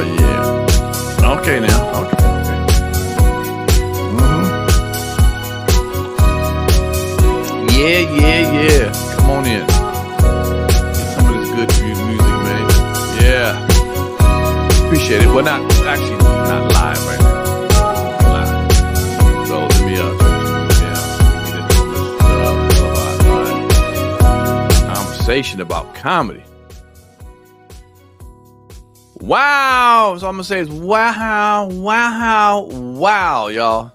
Oh, yeah. Okay, now. Okay. Yeah. Come on in. Get some of this good music, man. Yeah. Appreciate it. Well, not live right now. Live. So let me turn this down. Conversation about comedy. Wow. So I'm going to say is wow, y'all.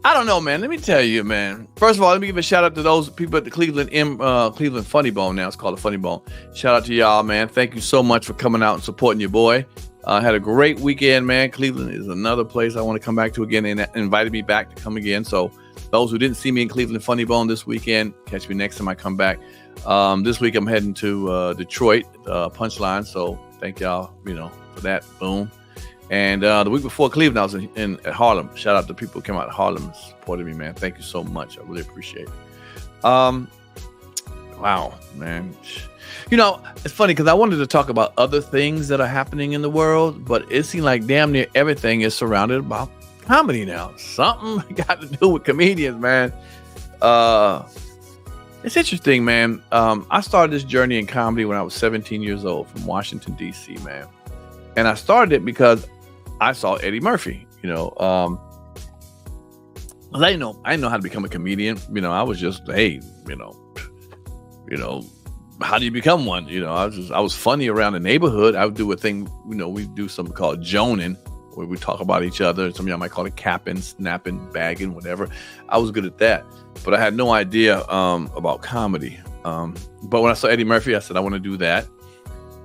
I don't know, man. Let me tell you, man. First of all, let me give a shout out to those people at the Cleveland Funny Bone. Now it's called the Funny Bone. Shout out to y'all, man. Thank you so much for coming out and supporting your boy. Had a great weekend, man. Cleveland is another place I want to come back to again, and invited me back to come again. So those who didn't see me in Cleveland Funny Bone this weekend, catch me next time I come back. This week I'm heading to Detroit, Punchline. So thank y'all, for that. Boom. And the week before Cleveland, I was at Harlem. Shout out to people who came out of Harlem and supported me, man. Thank you so much. I really appreciate it. Wow, man. It's funny because I wanted to talk about other things that are happening in the world, but it seemed like damn near everything is surrounded about comedy now. Something got to do with comedians, man. It's interesting, man. I started this journey in comedy when I was 17 years old from Washington, D.C., man. And I started it because I saw Eddie Murphy, I didn't know how to become a comedian. I was just, hey, how do you become one? I was funny around the neighborhood. I would do a thing, we do something called joning, where we talk about each other. Some of y'all might call it capping, snapping, bagging, whatever. I was good at that, but I had no idea about comedy. But when I saw Eddie Murphy, I said, I want to do that.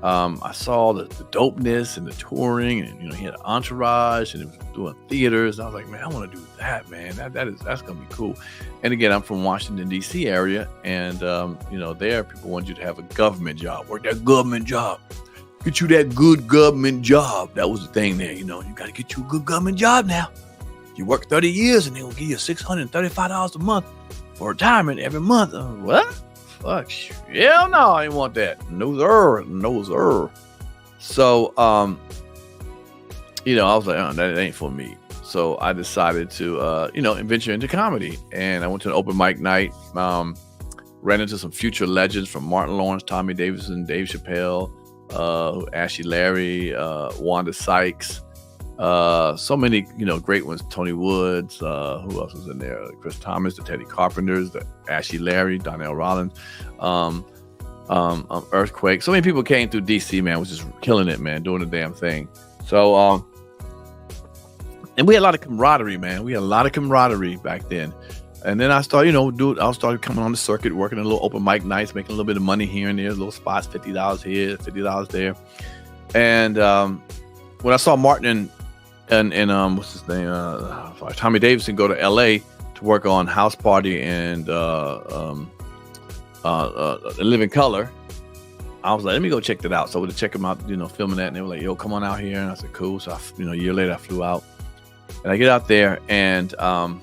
I saw the dopeness and the touring, and he had an entourage, and it was doing theaters. I was like, man, I want to do that, man. That's gonna be cool. And again, I'm from Washington D.C. area, and there people want you to have a government job, work that government job, get you that good government job. That was the thing there, you got to get you a good government job now. You work 30 years, and they will give you $635 a month for retirement every month. What? Fuck, hell no, I didn't want that. No, sir. So, I was like, that ain't for me. So I decided to, venture into comedy. And I went to an open mic night, ran into some future legends from Martin Lawrence, Tommy Davidson, Dave Chappelle, Ashley Larry, Wanda Sykes. So many, great ones. Tony Woods, who else was in there? Chris Thomas, the Teddy Carpenters, the Ashley Larry, Donell Rawlins, Earthquake. So many people came through DC, man, was just killing it, man, doing the damn thing. So, and we had a lot of camaraderie, man. We had a lot of camaraderie back then. And then I started, I started coming on the circuit, working a little open mic nights, making a little bit of money here and there, little spots, $50 here, $50 there. And when I saw Martin and what's his name, Tommy Davidson go to LA to work on House Party and Live in Color, I was like, let me go check that out. So I went to check them out, filming that, and they were like, yo, come on out here. And I said, cool. So a year later I flew out, and I get out there, and I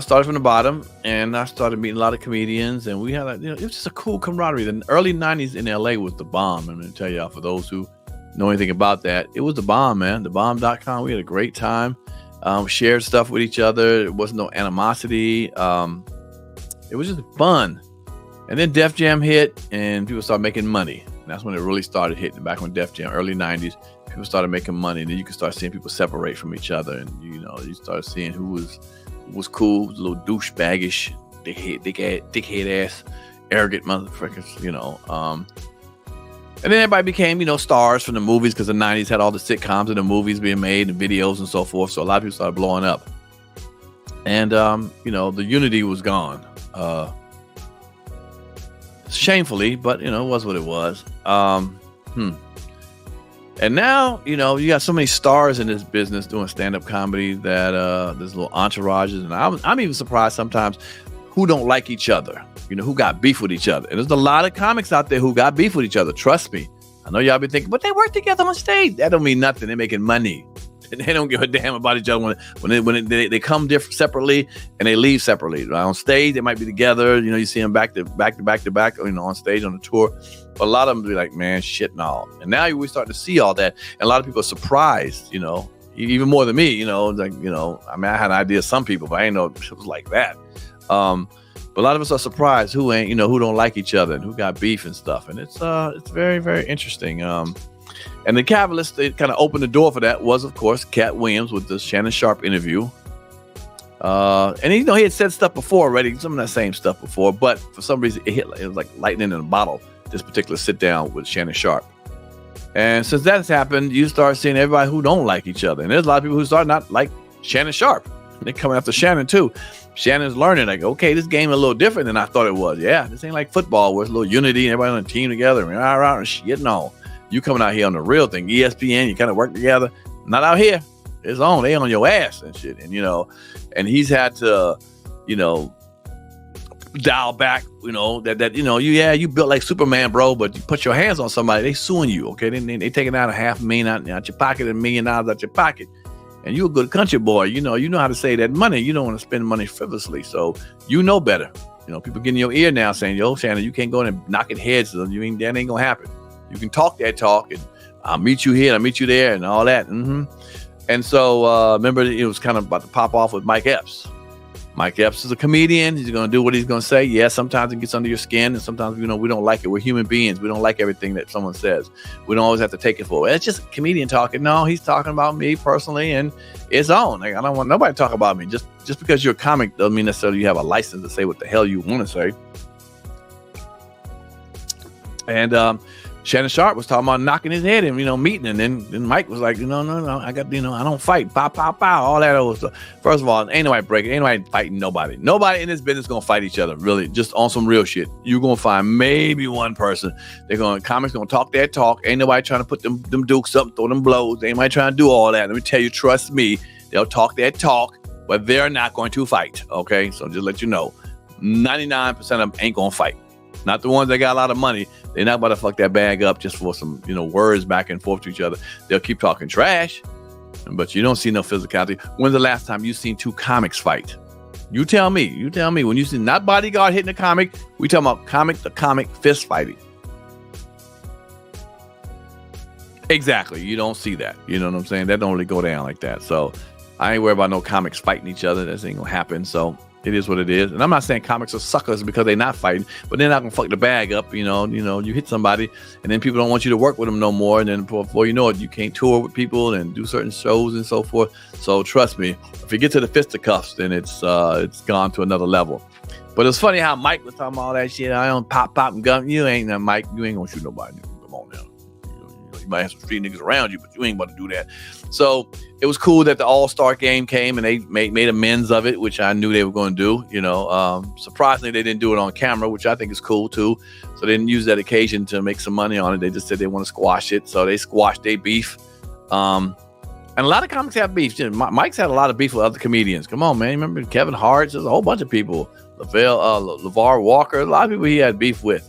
started from the bottom, and I started meeting a lot of comedians, and we had it was just a cool camaraderie. The early 90s in LA was the bomb. I'm going to tell y'all, for those who know anything about that, it was the bomb, man. Thebomb.com. We had a great time. Shared stuff with each other. There wasn't no animosity. It was just fun. And then Def Jam hit, and people started making money. And that's when it really started hitting. Back when Def Jam, early 90s, people started making money. And then you could start seeing people separate from each other. And, you started seeing who was cool, was a little douchebaggish, dickhead ass, arrogant motherfuckers, And then everybody became, stars from the movies, because the 90s had all the sitcoms and the movies being made and videos and so forth. So a lot of people started blowing up. And, the unity was gone. Shamefully, but, it was what it was. And now, you got so many stars in this business doing stand-up comedy that there's little entourages. And I'm even surprised sometimes who don't like each other, who got beef with each other. And there's a lot of comics out there who got beef with each other. Trust me. I know y'all be thinking, but they work together on stage. That don't mean nothing. They're making money. and they don't give a damn about each other when they come different separately and they leave separately. Right? On stage, they might be together. You know, you see them back to back, you know, on stage on the tour. But a lot of them be like, man, shit and all. And now we start to see all that, and a lot of people are surprised. You know, even more than me. You know, like, you know, I mean, I had an idea of some people, but I didn't know it was like that. But a lot of us are surprised who ain't, you know, who don't like each other and who got beef and stuff. And it's very, very interesting. And the catalyst that kind of opened the door for that was, of course, Cat Williams with the Shannon Sharpe interview. And you know, he had said stuff before already, some of that same stuff before, but for some reason it was like lightning in a bottle, this particular sit down with Shannon Sharpe. And since that's happened, you start seeing everybody who don't like each other. And there's a lot of people who start not like Shannon Sharpe. They're coming after Shannon too. Shannon's learning, like, okay, this game is a little different than I thought it was. Yeah, this ain't like football where it's a little unity and everybody on a team together and rah, and shit. No, you coming out here on the real thing. ESPN, you kind of work together. Not out here. It's on. They on your ass and shit. And, you know, and he's had to, you know, dial back, you know, that you know, you built like Superman, bro, but you put your hands on somebody, they suing you, okay? They taking out $500,000 out your pocket, $1 million out your pocket. And you a good country boy, you know how to save that money. You don't want to spend money frivolously, so you know better. You know, people getting in your ear now saying, "Yo, Shannon, you can't go in and knocking heads. That ain't gonna happen. You can talk that talk, and I'll meet you here, and I'll meet you there, and all that." And so, remember, it was kind of about to pop off with Mike Epps. Mike Epps is a comedian. He's going to do what he's going to say. Yeah, sometimes it gets under your skin, and sometimes, you know, we don't like it. We're human beings. We don't like everything that someone says. We don't always have to take it for it. It's just a comedian talking. No, he's talking about me personally, and it's on. Like, I don't want nobody to talk about me. Just because you're a comic doesn't mean necessarily you have a license to say what the hell you want to say. And Shannon Sharpe was talking about knocking his head in, you know, meeting, and then Mike was like, no, I got, you know, I don't fight, pow, all that old stuff. First of all, ain't nobody breaking, ain't nobody fighting nobody. Nobody in this business gonna fight each other, really, just on some real shit. You're gonna find maybe one person. Comics gonna talk that talk. Ain't nobody trying to put them dukes up, throw them blows. Ain't nobody trying to do all that. Let me tell you, trust me, they'll talk that talk, but they're not going to fight, okay? So just let you know, 99% of them ain't gonna fight. Not the ones that got a lot of money. They're not about to fuck that bag up just for some, you know, words back and forth to each other. They'll keep talking trash, but you don't see no physicality. When's the last time you seen two comics fight? You tell me. When you see not bodyguard hitting a comic, we talking about comic to comic fist fighting. Exactly. You don't see that. You know what I'm saying? That don't really go down like that. So I ain't worried about no comics fighting each other. That ain't gonna happen. So it is what it is. And I'm not saying comics are suckers because they're not fighting, but they're not gonna fuck the bag up. You know, you hit somebody and then people don't want you to work with them no more. And then before you know it, you can't tour with people and do certain shows and so forth. So trust me, if you get to the fisticuffs, then it's gone to another level. But it's funny how Mike was talking about all that shit. I don't pop and gun. You ain't that Mike. You ain't gonna shoot nobody. Come on now. You might have some street niggas around you, but you ain't about to do that. So it was cool that the All-Star game came and they made amends of it, which I knew they were going to do. You know, surprisingly, they didn't do it on camera, which I think is cool too. So they didn't use that occasion to make some money on it. They just said they want to squash it. So they squashed their beef. And a lot of comics have beef. Mike's had a lot of beef with other comedians. Come on, man. Remember Kevin Hart? There's a whole bunch of people. LeVar Walker. A lot of people he had beef with.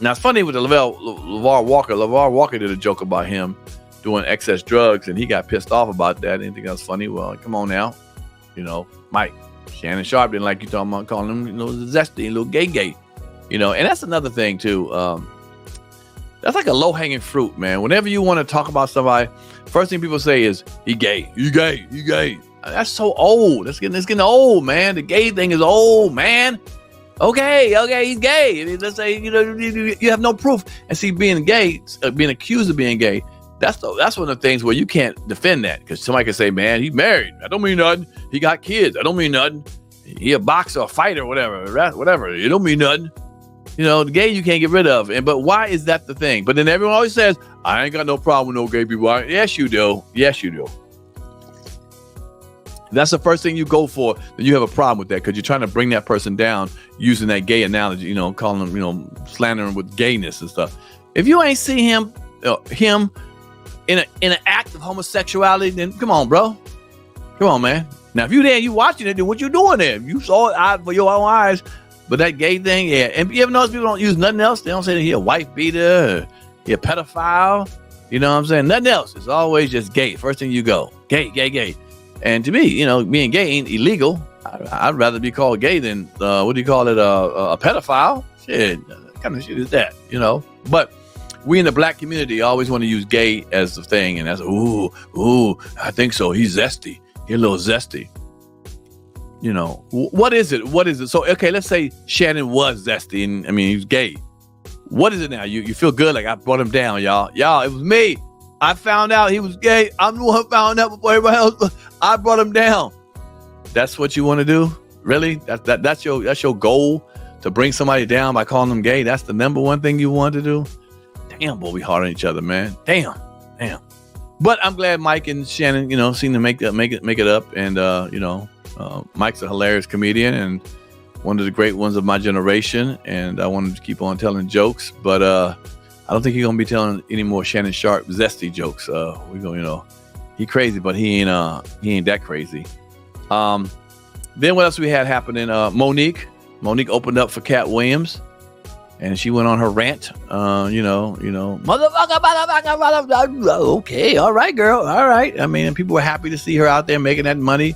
Now, it's funny with LeVar Walker. LeVar Walker did a joke about him doing excess drugs, and he got pissed off about that. Anything else funny? Well, come on now. You know, Mike, Shannon Sharpe didn't like you talking about calling him, you know, Zesty, little gay. You know, and that's another thing, too. That's like a low-hanging fruit, man. Whenever you want to talk about somebody, first thing people say is, he gay. You gay. That's so old. It's getting old, man. The gay thing is old, man. Okay, he's gay. Let's say, you know, you have no proof. And see, being gay, being accused of being gay, that's one of the things where you can't defend that, because somebody can say, man, he's married. I don't mean nothing. He got kids. I don't mean nothing. He a boxer, a fighter, whatever. It don't mean nothing. You know, the gay you can't get rid of. But why is that the thing? But then everyone always says, I ain't got no problem with no gay people. Yes, you do. That's the first thing you go for. Then you have a problem with that because you're trying to bring that person down using that gay analogy, you know, calling them, you know, slandering with gayness and stuff. If you ain't see him in an act of homosexuality, then come on, bro. Come on, man. Now, if you there, you watching it, then what you doing there? You saw it for your own eyes. But that gay thing, yeah. And you ever notice people don't use nothing else? They don't say that he a wife beater, or he a pedophile, You know what I'm saying? Nothing else. It's always just gay. First thing you go, gay, gay, gay. And to me, you know, being gay ain't illegal. I'd rather be called gay than what do you call it? A pedophile. Shit, what kind of shit is that? You know. But we in the black community always want to use gay as the thing, and that's ooh, I think so. He's zesty. He's a little zesty. You know, what is it? What is it? So okay, let's say Shannon was zesty, and I mean he was gay. What is it now? You feel good? Like I brought him down, y'all. It was me. I found out he was gay. I'm the one who found out before everybody else. I brought him down. That's what you want to do? Really? That's your goal, to bring somebody down by calling them gay? That's the number one thing you want to do? Damn, boy, we hard on each other, man. Damn. But I'm glad Mike and Shannon, you know, seem to make it up. And you know, Mike's a hilarious comedian and one of the great ones of my generation. And I wanted to keep on telling jokes, but I don't think he's gonna be telling any more Shannon Sharp zesty jokes. We go, you know, he crazy, but he ain't that crazy. Then what else we had happening? Monique opened up for Cat Williams, and she went on her rant. You know, motherfucker. Okay, all right, girl, all right. I mean, people were happy to see her out there making that money.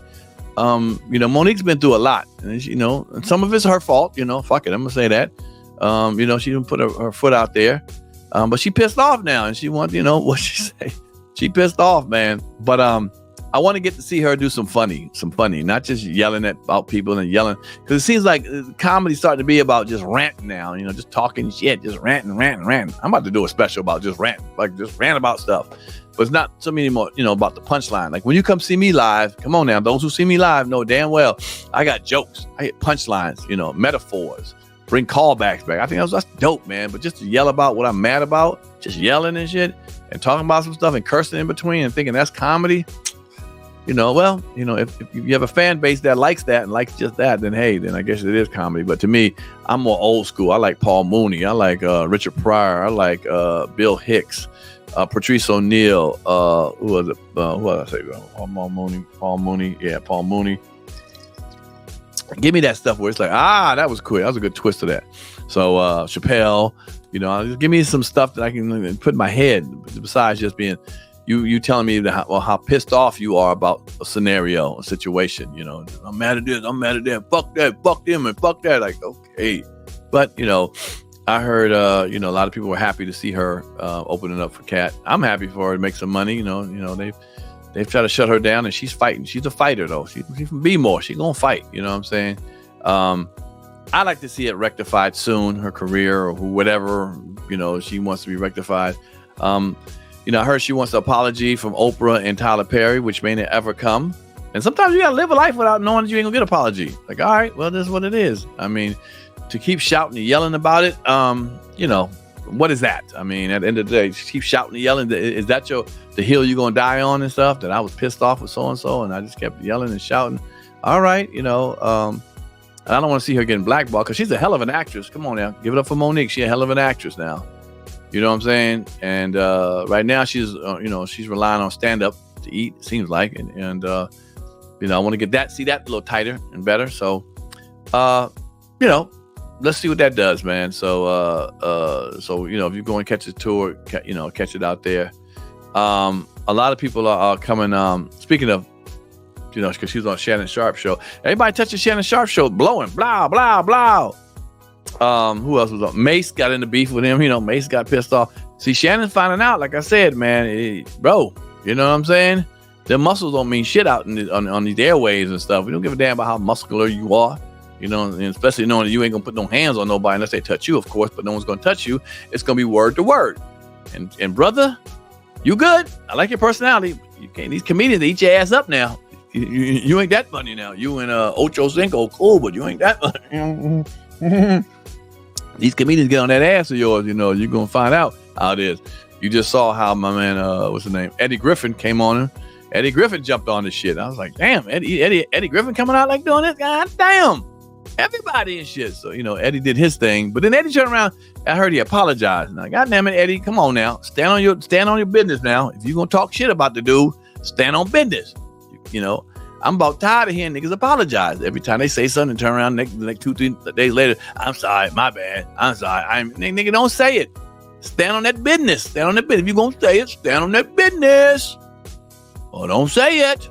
You know, Monique's been through a lot, and you know, some of it's her fault. You know, fuck it, I'm gonna say that. You know, she didn't put her foot out there. But she pissed off now, and she wants, you know, what she say? She pissed off, man. But I want to get to see her do some funny, not just yelling about people and yelling, because it seems like comedy's starting to be about just ranting now, you know, just talking shit, just ranting. I'm about to do a special about just ranting, like just rant about stuff. But it's not so many more, you know, about the punchline. Like when you come see me live, come on now, those who see me live know damn well I got jokes, I get punchlines, you know, metaphors. Bring callbacks back. I think that's dope, man. But just to yell about what I'm mad about, just yelling and shit, and talking about some stuff and cursing in between and thinking that's comedy, you know, well, you know, if you have a fan base that likes that and likes just that, then hey, then I guess it is comedy. But to me, I'm more old school. I like Paul Mooney. I like Richard Pryor. I like Bill Hicks, Patrice O'Neill. Who was it? Who was I say? Paul Mooney. Yeah, Paul Mooney. Give me that stuff where it's like, that was cool. That was a good twist to that. So Chappelle, you know, just give me some stuff that I can put in my head besides just being you telling me how pissed off you are about a scenario, a situation. You know, I'm mad at this, I'm mad at that. Fuck that, fuck them, and fuck that. Like, okay, but you know, I heard you know, a lot of people were happy to see her opening up for Cat. I'm happy for her to make some money. You know they've tried to shut her down, and she's fighting. She's a fighter, though. She's from B-more. She's going to fight. You know what I'm saying? I like to see it rectified soon, her career or whatever, you know, she wants to be rectified. You know, I heard she wants an apology from Oprah and Tyler Perry, which may not ever come. And sometimes you got to live a life without knowing that you ain't going to get an apology. Like, all right, well, this is what it is. I mean, to keep shouting and yelling about it, you know, what is that? I mean, at the end of the day, just keep shouting and yelling. Is that the hill you're going to die on and stuff? That I was pissed off with so-and-so and I just kept yelling and shouting. All right, you know, I don't want to see her getting blackballed because she's a hell of an actress. Come on now. Give it up for Monique. She's a hell of an actress now. You know what I'm saying? And right now she's, you know, she's relying on stand-up to eat, it seems like. And you know, I want to see that a little tighter and better. So, you know, let's see what that does, man. So, you know, if you're going to catch the tour, you know, catch it out there. A lot of people are coming. Speaking of, you know, because she was on Shannon Sharp show. Everybody touched the Shannon Sharp show, blowing, blah, blah, blah. Who else was on? Mace got into beef with him. You know, Mace got pissed off. See, Shannon's finding out, like I said, man, bro, you know what I'm saying? Their muscles don't mean shit out on these airwaves and stuff. We don't give a damn about how muscular you are. You know, and especially knowing that you ain't gonna put no hands on nobody unless they touch you, of course, but no one's gonna touch you. It's gonna be word to word. And brother, you good? I like your personality. You can't, these comedians, they eat your ass up now. You ain't that funny now. You and Ocho Cinco, cool, but you ain't that funny. These comedians get on that ass of yours, you know, you're gonna find out how it is. You just saw how my man, what's his name? Eddie Griffin came on him. Eddie Griffin jumped on this shit. I was like, damn, Eddie Griffin coming out like doing this? God damn. Everybody and shit. So, you know, Eddie did his thing, but then Eddie turned around. I heard he apologized. Now, God damn it, Eddie, come on now. Stand on your business now. If you're gonna talk shit about the dude, stand on business. You know, I'm about tired of hearing niggas apologize. Every time they say something and turn around like 2-3 days later, I'm sorry, my bad. I'm sorry. Nigga, don't say it. Stand on that business. Stand on that business. If you're going to say it, stand on that business. Or don't say it.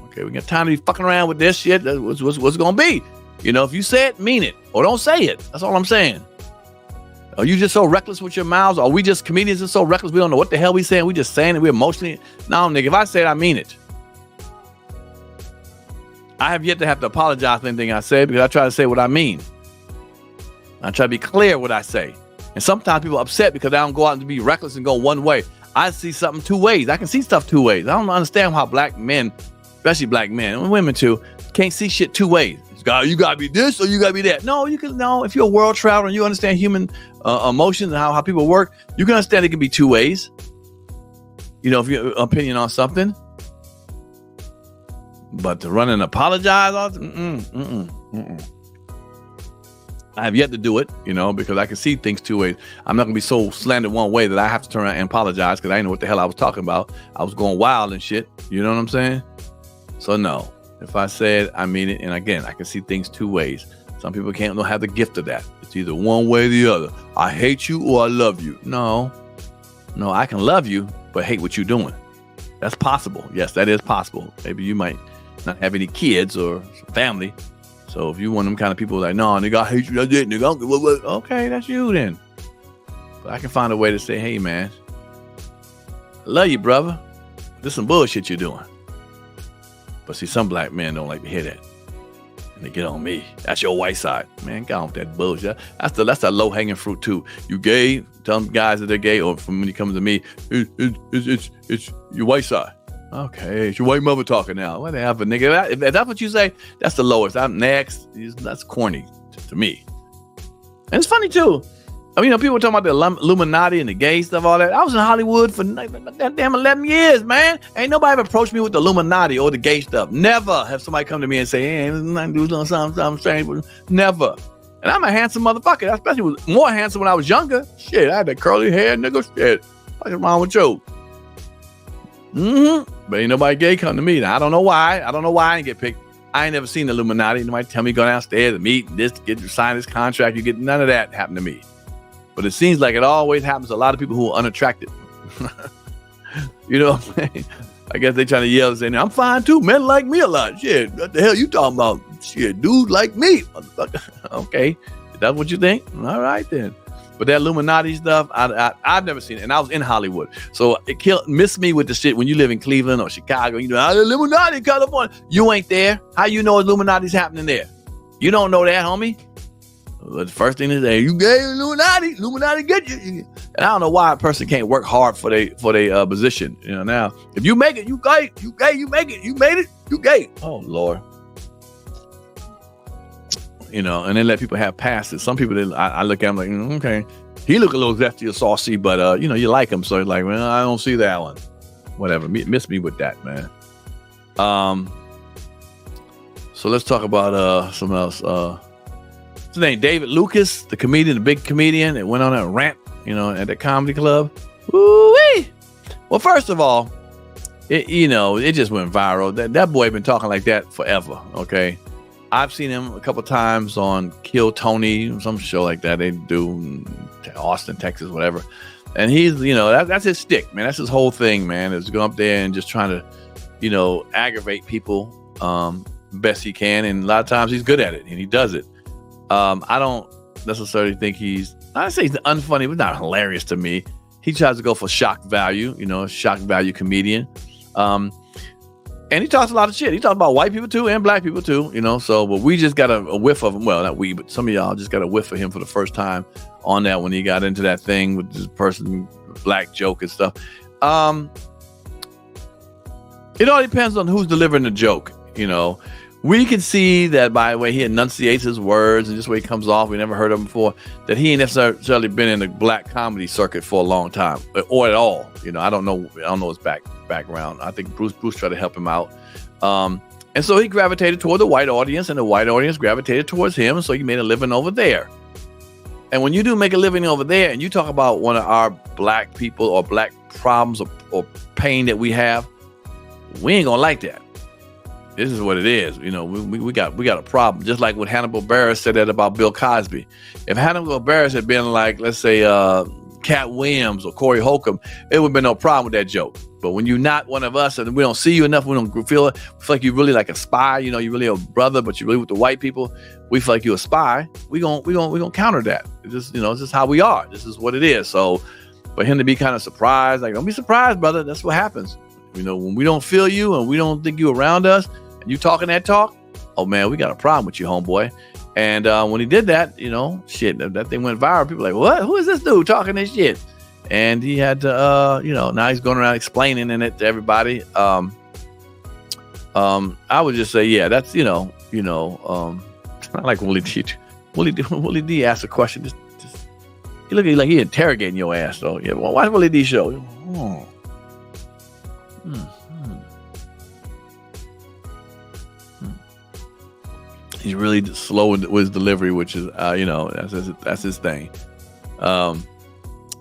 Okay, we got time to be fucking around with this shit. That's what's it going to be. You know, if you say it, mean it. Or don't say it. That's all I'm saying. Are you just so reckless with your mouths? Are we just comedians just so reckless we don't know what the hell we saying? We just saying it. We're emotionally. No, nigga, if I say it, I mean it. I have yet to have to apologize for anything I said because I try to say what I mean. I try to be clear what I say. And sometimes people are upset because I don't go out and be reckless and go one way. I see something two ways. I can see stuff two ways. I don't understand how black men, especially black men and women too, can't see shit two ways. You gotta be this or you gotta be that. No, you can. No, if you're a world traveler and you understand human emotions and how people work, you can understand it can be two ways. You know, if your opinion on something. But to run and apologize, I have yet to do it, you know, because I can see things two ways. I'm not gonna be so slandered one way that I have to turn around and apologize because I didn't know what the hell I was talking about. I was going wild and shit. You know what I'm saying? So no. If I said, I mean it. And again, I can see things two ways. Some people don't have the gift of that. It's either one way or the other. I hate you or I love you. No, I can love you, but hate what you're doing. That's possible. Yes, that is possible. Maybe you might not have any kids or family. So if you're one of them kind of people like, no, nigga, I hate you. That's it, nigga. Okay, that's you then. But I can find a way to say, hey, man, I love you, brother. This some bullshit you're doing. But see, some black men don't like to hear that. And they get on me. That's your white side. Man, get on with that bullshit. That's the low-hanging fruit, too. You gay, tell them guys that they're gay, or from when you come to me, it's your white side. Okay, it's your white mother talking now. Whatever, nigga. If that's what you say, that's the lowest. I'm next. That's corny to me. And it's funny, too. I mean, you know, people talking about the Illuminati and the gay stuff, all that. I was in Hollywood for that damn 11 years, man. Ain't nobody ever approached me with the Illuminati or the gay stuff. Never have somebody come to me and say, hey, nothing to do something strange. Never. And I'm a handsome motherfucker. I especially was more handsome when I was younger. Shit, I had that curly hair, nigga. Shit. What's wrong with you? But ain't nobody gay come to me. Now, I don't know why. I didn't get picked. I ain't never seen the Illuminati. Nobody tell me go downstairs and meet this, sign this contract. You get none of that happened to me. But it seems like it always happens to a lot of people who are unattractive. You know what I'm saying? I guess they trying to yell and say, I'm fine too. Men like me a lot. Shit, what the hell you talking about? Shit, dude like me. Okay, is that what you think? All right then. But that Illuminati stuff, I've never seen it. And I was in Hollywood. So it missed me with the shit when you live in Cleveland or Chicago. You know, Illuminati, California. You ain't there. How you know Illuminati's happening there? You don't know that, homie. But the first thing is, hey, you gay, Illuminati get you. And I don't know why a person can't work hard for their position. You know, now if you make it, you gay, you make it, you made it, you gay. Oh Lord. You know, and then let people have passes. Some people, I look at them like, okay, he look a little zesty or saucy, but you know, you like him, so it's like, well, I don't see that one. Whatever, miss me with that, man. So let's talk about something else. What's his name? David Lucas, the comedian, the big comedian that went on a rant, you know, at the comedy club. Woo-wee! Well, first of all, it just went viral. That boy been talking like that forever. Okay, I've seen him a couple times on Kill Tony, some show like that they do in Austin, Texas, whatever. And he's, you know, that's his stick, man. That's his whole thing, man. Is go up there and just trying to, you know, aggravate people best he can. And a lot of times he's good at it, and he does it. I don't necessarily think I'd say he's unfunny, but not hilarious to me. He tries to go for shock value, you know, shock value comedian. And he talks a lot of shit. He talks about white people too and black people too, you know. So, but we just got a whiff of him. Well, not we, but some of y'all just got a whiff of him for the first time on that when he got into that thing with this person, black joke and stuff. It all depends on who's delivering the joke, you know. We can see that by the way he enunciates his words and just the way he comes off, we never heard of him before, that he ain't necessarily been in the black comedy circuit for a long time or at all. You know, I don't know his background. I think Bruce tried to help him out. And so he gravitated toward the white audience, and the white audience gravitated towards him. And so he made a living over there. And when you do make a living over there and you talk about one of our black people or black problems or pain that we have, we ain't gonna like that. This is what it is. You know, we got a problem. Just like when Hannibal Buress said that about Bill Cosby. If Hannibal Buress had been like, let's say, Cat Williams or Corey Holcomb, it would have been no problem with that joke. But when you're not one of us and we don't see you enough, we don't feel like you're really like a spy, you know, you're really a brother, but you're really with the white people. We feel like you're a spy. We gonna counter that. It's just, you know, it's just how we are. This is what it is. So for him to be kind of surprised, like, don't be surprised, brother. That's what happens. You know, when we don't feel you and we don't think you around us and you talking that talk, oh man, we got a problem with you, homeboy. And when he did that, you know, shit, that thing went viral. People were like, what? Who is this dude talking this shit? And he had to, you know, now he's going around explaining it to everybody. I would just say, yeah, that's, you know, not like Willie D. Willie D asked a question. Just he look like he interrogating your ass, though. Yeah, well, watch Willie D show. Oh. He's really slow with his delivery, which is, you know, that's his thing.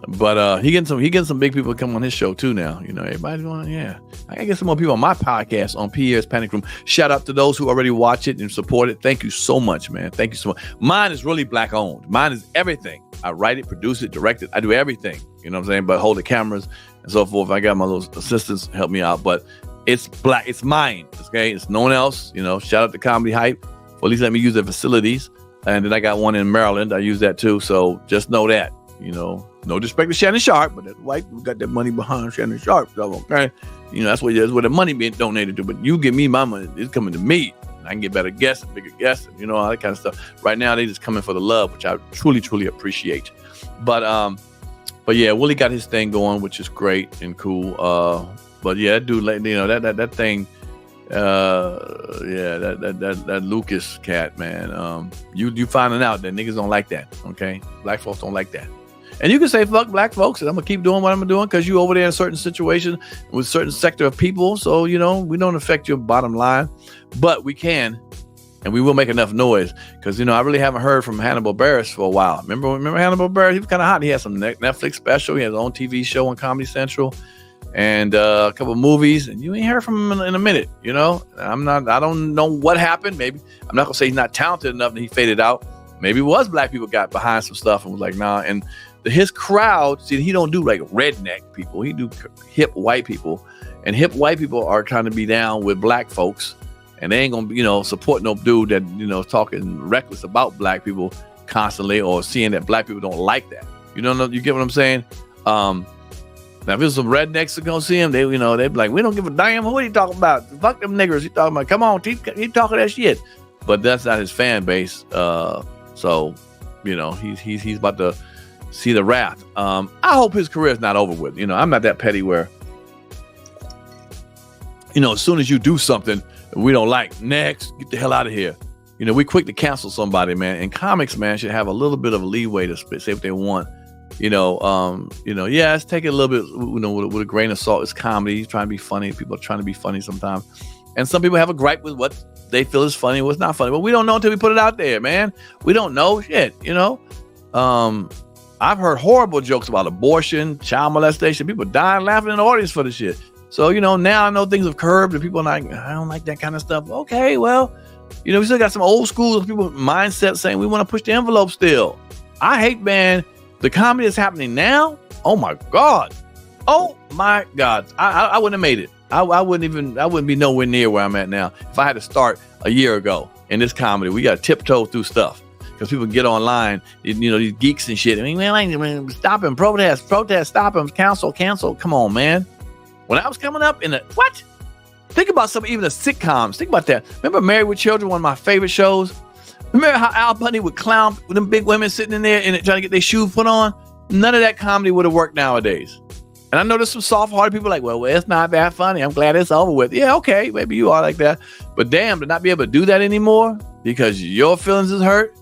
But he getting some big people to come on his show too now. You know, everybody's going, yeah. I gotta get some more people on my podcast on Pierre's Panic Room. Shout out to those who already watch it and support it. Thank you so much, man. Thank you so much. Mine is really black owned. Mine is everything. I write it, produce it, direct it. I do everything. You know what I'm saying? But hold the cameras and so forth. I got my little assistants help me out. But it's black. It's mine. Okay. It's no one else. You know, shout out to Comedy Hype for at least let me use their facilities. And then I got one in Maryland. I use that too. So just know that, you know, no disrespect to Shannon Sharp, but that white people got that money behind Shannon Sharp. So, okay. You know, that's where the money being donated to. But you give me my money, it's coming to me. I can get better guests and bigger guests, and, you know, all that kind of stuff. Right now, they just coming for the love, which I truly, truly appreciate. But yeah, Willie got his thing going, which is great and cool. But yeah, that dude, you know, that thing, yeah, that Lucas cat, man. You finding out that niggas don't like that, okay? Black folks don't like that. And you can say, fuck black folks, and I'm going to keep doing what I'm doing because you over there in a certain situation with a certain sector of people. So, you know, we don't affect your bottom line. But we can, and we will make enough noise because, you know, I really haven't heard from Hannibal Buress for a while. Remember Hannibal Buress? He was kind of hot. He had some Netflix special. He had his own TV show on Comedy Central and a couple of movies. And you ain't heard from him in a minute, you know? I don't know what happened. Maybe, I'm not going to say he's not talented enough and he faded out. Maybe it was black people got behind some stuff and was like, nah. And his crowd, see, he don't do like redneck people. He do hip white people. And hip white people are trying to be down with black folks. And they ain't going to, you know, support no dude that, you know, talking reckless about black people constantly or seeing that black people don't like that. You don't know, you get what I'm saying? Now, if there's some rednecks that gonna see him, they, you know, they be like, we don't give a damn. What are you talking about? Fuck them niggers. He talking about, come on, he talking that shit. But that's not his fan base. So, you know, he's about to see the wrath. I hope his career is not over with. You know, I'm not that petty where, you know, as soon as you do something we don't like, next, get the hell out of here. You know, we quick to cancel somebody, man. And comics, man, should have a little bit of a leeway to say what they want. You know, yeah, let's take it a little bit, you know, with a grain of salt. It's comedy. He's trying to be funny. People are trying to be funny sometimes. And some people have a gripe with what they feel is funny, what's not funny. But we don't know until we put it out there, man. We don't know shit, you know. I've heard horrible jokes about abortion, child molestation, people dying laughing in the audience for the shit. So, you know, now I know things have curbed and people are like, I don't like that kind of stuff. Okay, well, you know, we still got some old school people mindset saying we want to push the envelope still. I hate, man, the comedy that's happening now. Oh my God. Oh my God. I wouldn't have made it. I wouldn't be nowhere near where I'm at now. If I had to start a year ago in this comedy, we got to tiptoe through stuff because people get online, you know, these geeks and shit. I mean, stop him, protest, stop him, cancel. Come on, man. When I was coming up in what? Think about even the sitcoms. Think about that. Remember Married with Children, one of my favorite shows? Remember how Al Bundy would clown with them big women sitting in there and trying to get their shoes put on? None of that comedy would have worked nowadays. And I know there's some soft-hearted people like, well, it's not that funny. I'm glad it's over with. Yeah, okay, maybe you are like that. But damn, to not be able to do that anymore because your feelings is hurt,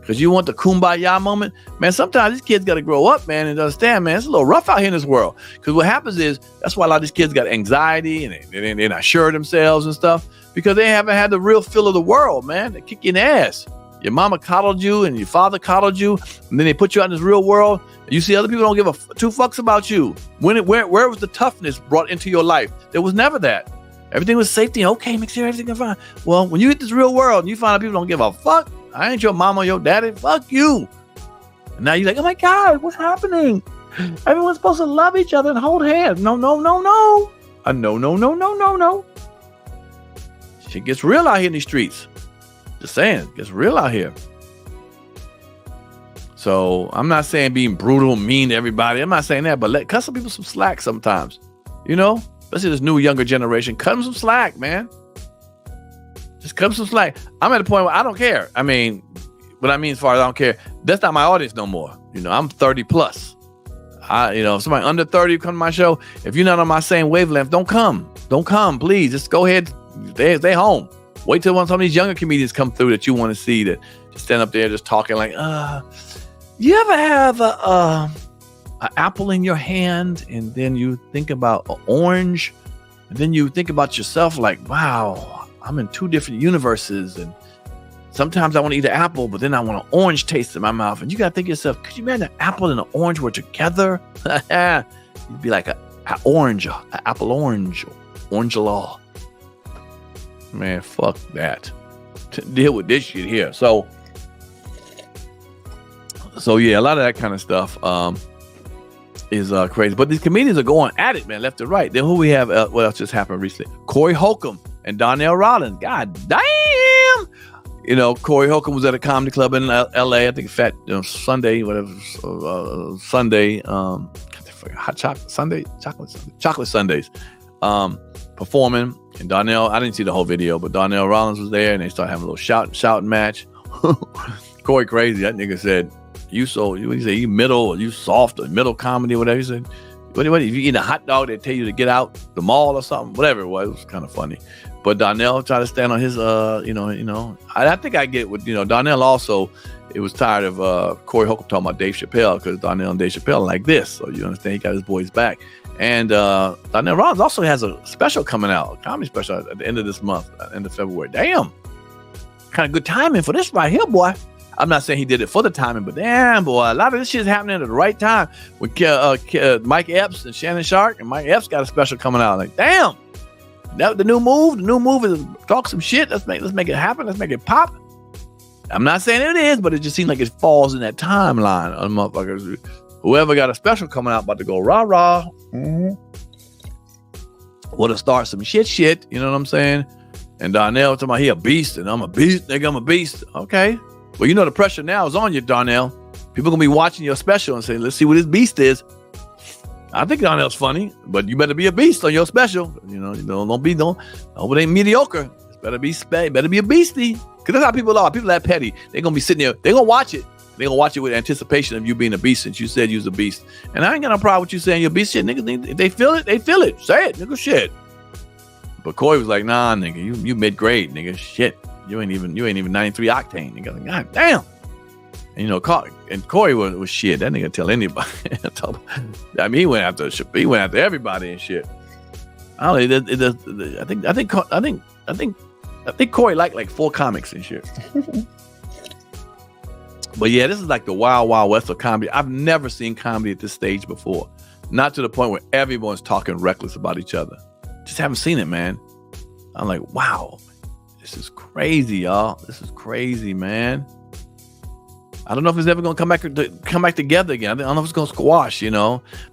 because you want the kumbaya moment. Man, sometimes these kids got to grow up, man, and understand, man, it's a little rough out here in this world. Because what happens is, that's why a lot of these kids got anxiety and they're not sure of themselves and stuff because they haven't had the real feel of the world, man. They kick you in the ass. Your mama coddled you and your father coddled you, and then they put you out in this real world. And you see other people don't give two fucks about you. Where was the toughness brought into your life? There was never that. Everything was safety. Okay, make sure everything is fine. Well, when you hit this real world and you find out people don't give a fuck, I ain't your mama or your daddy. Fuck you. And now you're like, oh my God, what's happening? Everyone's supposed to love each other and hold hands. No. No. Shit gets real out here in these streets. Just saying, gets real out here. So I'm not saying being brutal, mean to everybody. I'm not saying that, but cut some people some slack sometimes. You know, especially this new younger generation. Cut them some slack, man. Just cut them some slack. I'm at a point where I don't care. I mean, what I mean as far as I don't care, that's not my audience no more. You know, I'm 30 plus. If somebody under 30 come to my show, if you're not on my same wavelength, don't come. Don't come, please. Just go ahead. Stay home. Wait till some of these younger comedians come through that you want to see, that just stand up there just talking like, you ever have an apple in your hand and then you think about an orange and then you think about yourself like, wow, I'm in two different universes and sometimes I want to eat an apple, but then I want an orange taste in my mouth. And you got to think to yourself, could you imagine an apple and an orange were together? You'd be like an orange, an apple orange, orange law. Man, fuck that. Deal with this shit here. So yeah, a lot of that kind of stuff is crazy. But these comedians are going at it, man, left to right. Then who we have? What else just happened recently? Corey Holcomb and Donell Rawlins. God damn! You know, Corey Holcomb was at a comedy club in L.A. I think Sunday, whatever, Sunday. Hot chocolate Sunday, chocolate Sundays. Performing, and Donell. I didn't see the whole video, but Donell Rawlins was there, and they started having a little shouting match. Corey crazy. That nigga said, "You middle, or you soft, or middle comedy, or whatever." He said, "What? If you eat a hot dog, they tell you to get out the mall or something, whatever it was." It was kind of funny. But Donell tried to stand on his, I think I get what, Donell also, it was tired of Corey Holcomb talking about Dave Chappelle, because Donell and Dave Chappelle like this. So you understand, he got his boys back. And Donell Rawlins also has a special coming out, a comedy special at the end of this month, end of February. Damn. Kind of good timing for this right here, boy. I'm not saying he did it for the timing, but damn, boy, a lot of this shit is happening at the right time. With Mike Epps and Shannon Sharp, and Mike Epps got a special coming out. Like, damn. That the new move is talk some shit. Let's make it happen. Let's make it pop. I'm not saying it is, but it just seems like it falls in that timeline of motherfuckers. Whoever got a special coming out about to go rah. Want to start some shit. You know what I'm saying? And Donell talking about he a beast, and I'm a beast, nigga. I'm a beast. Okay. Well, the pressure now is on you, Donell. People gonna be watching your special and saying, let's see what this beast is. I think Donell's funny, but you better be a beast on your special. Don't it ain't mediocre. It better be a beastie. Cause that's how people are. People that petty. They're gonna be sitting there. They're gonna watch it. They're gonna watch it with anticipation of you being a beast, since you said you was a beast. And I ain't got no problem with you saying you're a beast. Shit, nigga. If they feel it, they feel it. Say it, nigga. Shit. But Corey was like, nah, nigga. You mid grade, nigga. Shit. You ain't even 93 octane. Nigga. Like, God damn. And Corey was shit. That nigga tell anybody. I mean, he went after everybody and shit. I think Corey liked like 4 comics and shit. But yeah, this is like the wild west of comedy. I've never seen comedy at this stage before. Not to the point where everyone's talking reckless about each other. Just haven't seen it, man. I'm like, wow, this is crazy, y'all. This is crazy, man. I don't know if it's ever gonna come back together again. I don't know if it's gonna squash,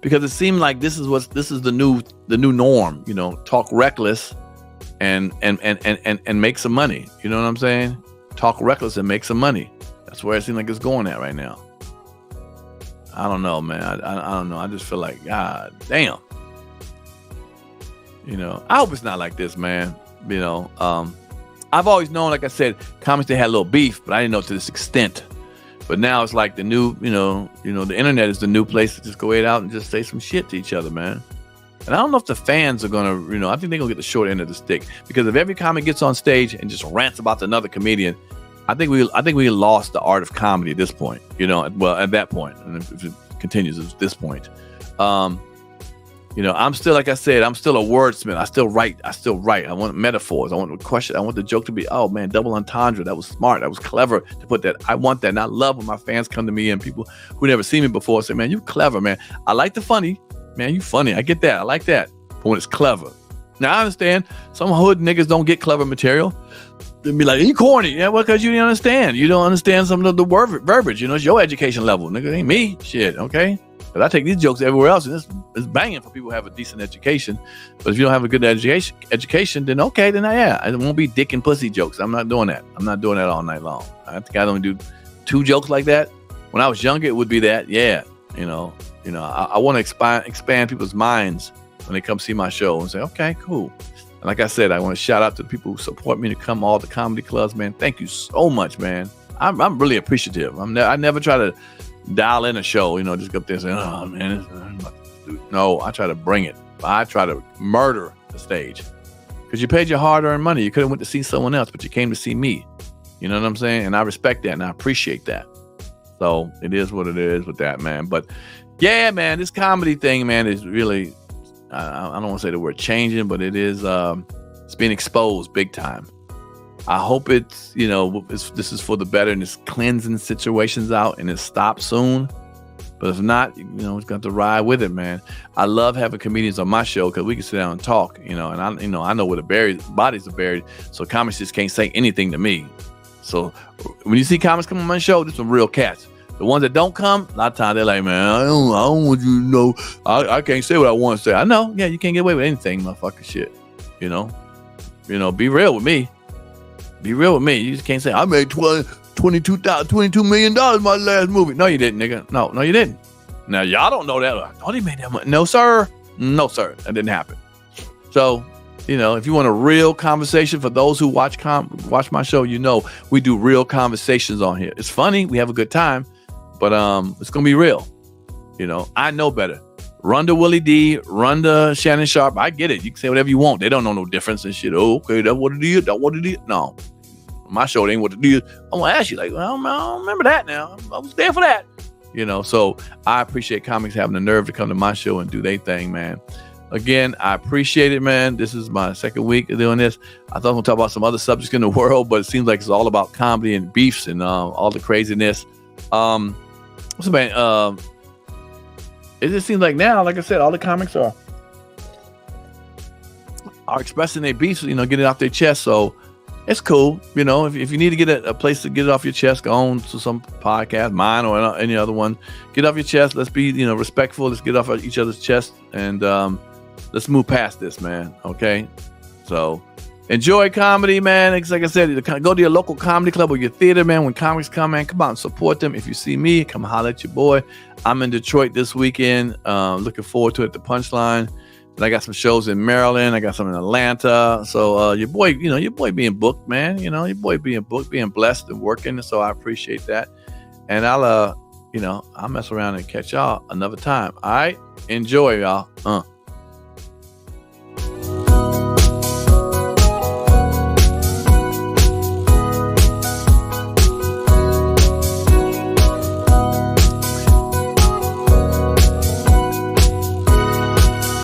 because it seemed like this is the new norm. Talk reckless and make some money. You know what I'm saying? Talk reckless and make some money. That's where it seems like it's going at right now. I don't know, man. I don't know. I just feel like, God damn. I hope it's not like this, man. I've always known, like I said, comics, they had a little beef, but I didn't know to this extent. But now it's like the new, the internet is the new place to just go out and just say some shit to each other, man. And I don't know if the fans are gonna, I think they're gonna get the short end of the stick, because if every comic gets on stage and just rants about another comedian, I think we lost the art of comedy at this point. Well, at that point, and if it continues at this point, I'm still, like I said, I'm still a wordsmith. I still write. I want metaphors. I want the question. I want the joke to be, oh man, double entendre. That was smart. That was clever to put that. I want that. And I love when my fans come to me and people who never seen me before say, man, you clever, man. I like the funny. Man, you funny. I get that. I like that. But when it's clever. Now, I understand some hood niggas don't get clever material. They'll be like, you corny. Yeah, well, because you didn't understand. You don't understand some of the verbiage. It's your education level. Nigga, it ain't me. Shit, okay? But I take these jokes everywhere else, and it's banging for people who have a decent education. But if you don't have a good education, then okay, then it won't be dick and pussy jokes. I'm not doing that. I'm not doing that all night long. I think I only do 2 jokes like that. When I was younger, it would be that. Yeah, I want to expand people's minds when they come see my show and say, okay, cool. And like I said, I want to shout out to the people who support me to come all the comedy clubs, man. Thank you so much, man. I'm really appreciative. I never try to dial in a show, just go up there and say, oh man, no, I try to bring it. I try to murder the stage because you paid your hard-earned money. You could have went to see someone else, but you came to see me. You know what I'm saying? And I respect that and I appreciate that. So it is what it is with that, man. But yeah, man, this comedy thing, man, is really, I don't want to say the word changing, but it is, it's being exposed big time. I hope it's, this is for the better and it's cleansing situations out and it stops soon. But if not, it's got to ride with it, man. I love having comedians on my show because we can sit down and talk, and I know where the bodies are buried. So comics just can't say anything to me. So when you see comics come on my show, there's some real cats. The ones that don't come, a lot of times they're like, man, I don't want you to know. I can't say what I want to say. I know. Yeah, you can't get away with anything, motherfucker shit. Be real with me. Be real with me. You just can't say, I made $22 million my last movie. No, you didn't, nigga. No, you didn't. Now, y'all don't know that. Oh, he made that money. No, sir. No, sir. That didn't happen. So, if you want a real conversation, for those who watch my show, we do real conversations on here. It's funny. We have a good time, but it's going to be real. I know better. Run to Willie D, run to Shannon Sharp. I get it. You can say whatever you want. They don't know no difference and shit. Oh, okay, that's what it is. That's what it is. No, my show ain't what it is. I'm going to ask you, like, well, I don't remember that now. I was there for that. So I appreciate comics having the nerve to come to my show and do their thing, man. Again, I appreciate it, man. This is my second week of doing this. I thought I was going to talk about some other subjects in the world, but it seems like it's all about comedy and beefs and all the craziness. What's the man? It just seems like now, like I said, all the comics are expressing their beefs, getting it off their chest. So it's cool. If you need to get a place to get it off your chest, go on to some podcast, mine or any other one. Get it off your chest. Let's be, respectful. Let's get off each other's chest and let's move past this, man. Okay. So enjoy comedy, man. Like I said, go to your local comedy club or your theater, man. When comics come, man, come out and support them. If you see me, come holler at your boy. I'm in Detroit this weekend. Looking forward to it. The Punchline. And I got some shows in Maryland. I got some in Atlanta. So your boy being booked, man. Your boy being booked, being blessed and working. So I appreciate that. And I'll mess around and catch y'all another time. All right. Enjoy, y'all.